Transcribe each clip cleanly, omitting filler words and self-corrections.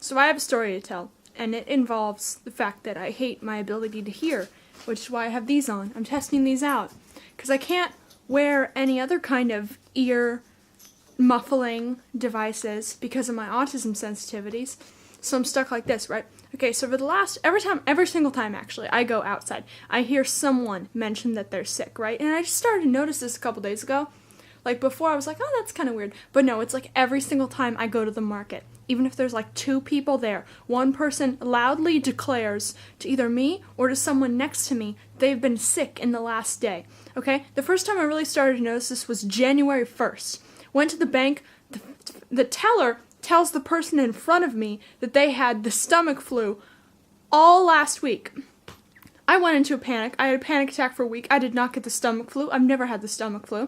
So I have a story to tell, and it involves the fact that I hate my ability to hear, which is why I have these on. I'm testing these out, because I can't wear any other kind of ear muffling devices because of my autism sensitivities, so I'm stuck like this, right? Okay, so for the last, every single time actually, I go outside, I hear someone mention that they're sick, right? And I just started to notice this a couple days ago. Like, before I was like, oh, that's kind of weird. But no, it's like every single time I go to the market, even if there's like 2 people there, one person loudly declares to either me or to someone next to me they've been sick in the last day. Okay? The first time I really started to notice this was January 1st. Went to the bank, the teller tells the person in front of me that they had the stomach flu all last week. I went into a panic. I had a panic attack for a week. I did not get the stomach flu. I've never had the stomach flu.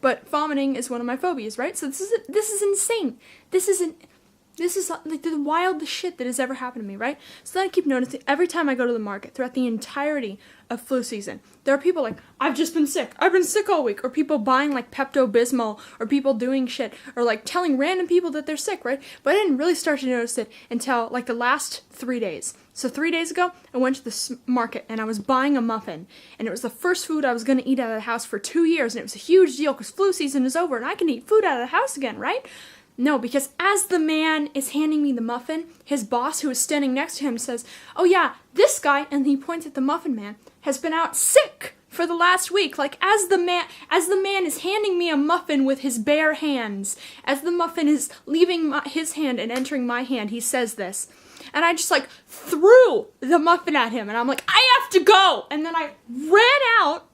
But vomiting is one of my phobias, right? So this is insane. This is like the wildest shit that has ever happened to me, right? So then I keep noticing every time I go to the market throughout the entirety of flu season, there are people like, I've just been sick. I've been sick all week. Or people buying like Pepto-Bismol, or people doing shit, or like telling random people that they're sick, right? But I didn't really start to notice it until like the last 3 days. So 3 days ago, I went to the market and I was buying a muffin. And it was the first food I was going to eat out of the house for 2 years. And it was a huge deal because flu season is over and I can eat food out of the house again, right? No, because as the man is handing me the muffin, his boss, who is standing next to him, says, oh yeah, this guy, and he points at the muffin man, has been out sick for the last week. Like, as the man is handing me a muffin with his bare hands, as the muffin is leaving his hand and entering my hand, he says this. And I just, like, threw the muffin at him, and I'm like, I have to go! And then I ran out,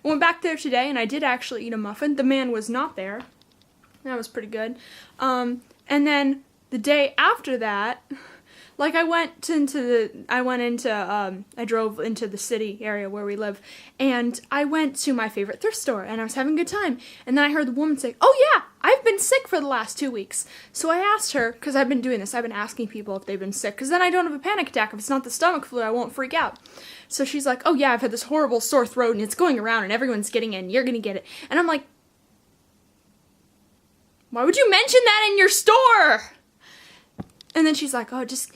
went back there today, and I did actually eat a muffin. The man was not there. That was pretty good. And then the day after that, like I drove into the city area where we live, and I went to my favorite thrift store, and I was having a good time. And then I heard the woman say, oh yeah, I've been sick for the last 2 weeks. So I asked her, because I've been doing this, I've been asking people if they've been sick, because then I don't have a panic attack. If it's not the stomach flu, I won't freak out. So she's like, oh yeah, I've had this horrible sore throat, and it's going around, and everyone's getting it, and you're gonna get it. And I'm like, why would you mention that in your store? And then she's like, oh, just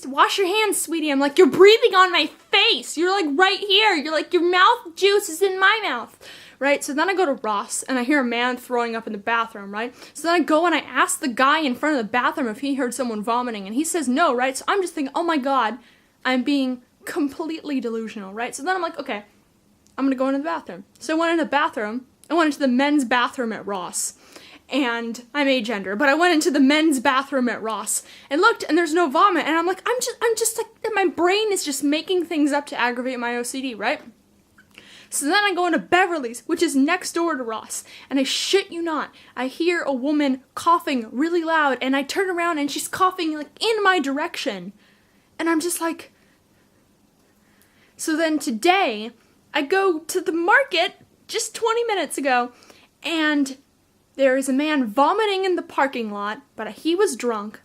wash your hands, sweetie. I'm like, you're breathing on my face. You're like right here. You're like, your mouth juice is in my mouth. Right? So then I go to Ross and I hear a man throwing up in the bathroom, right? So then I go and I ask the guy in front of the bathroom if he heard someone vomiting, and he says no, right? So I'm just thinking, oh my God, I'm being completely delusional, right? So then I'm like, okay, I'm gonna go into the bathroom. So I went into the bathroom. I went into the men's bathroom at Ross. And I'm agender, but I went into the men's bathroom at Ross and looked, and there's no vomit, and I'm like, I'm just like, my brain is just making things up to aggravate my OCD, right? So then I go into Beverly's, which is next door to Ross, and I shit you not, I hear a woman coughing really loud, and I turn around, and she's coughing, like, in my direction, and I'm just like, so then today, I go to the market just 20 minutes ago, and there is a man vomiting in the parking lot, but he was drunk.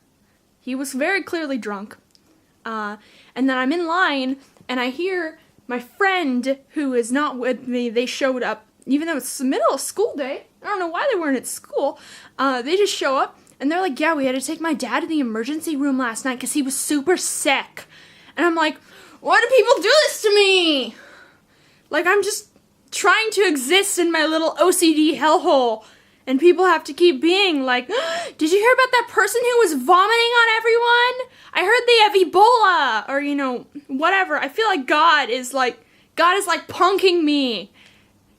He was very clearly drunk. And then I'm in line, and I hear my friend, who is not with me, they showed up, even though it's the middle of school day. I don't know why they weren't at school. They just show up, and they're like, yeah, we had to take my dad to the emergency room last night because he was super sick. And I'm like, why do people do this to me? Like, I'm just trying to exist in my little OCD hellhole. And people have to keep being like, did you hear about that person who was vomiting on everyone? I heard they have Ebola, or, you know, whatever. I feel like God is like punking me.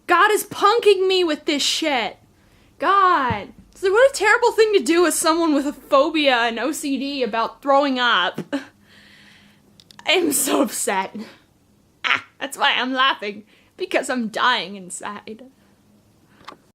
God is punking me with this shit. God. So what a terrible thing to do with someone with a phobia and OCD about throwing up. I am so upset. That's why I'm laughing, because I'm dying inside.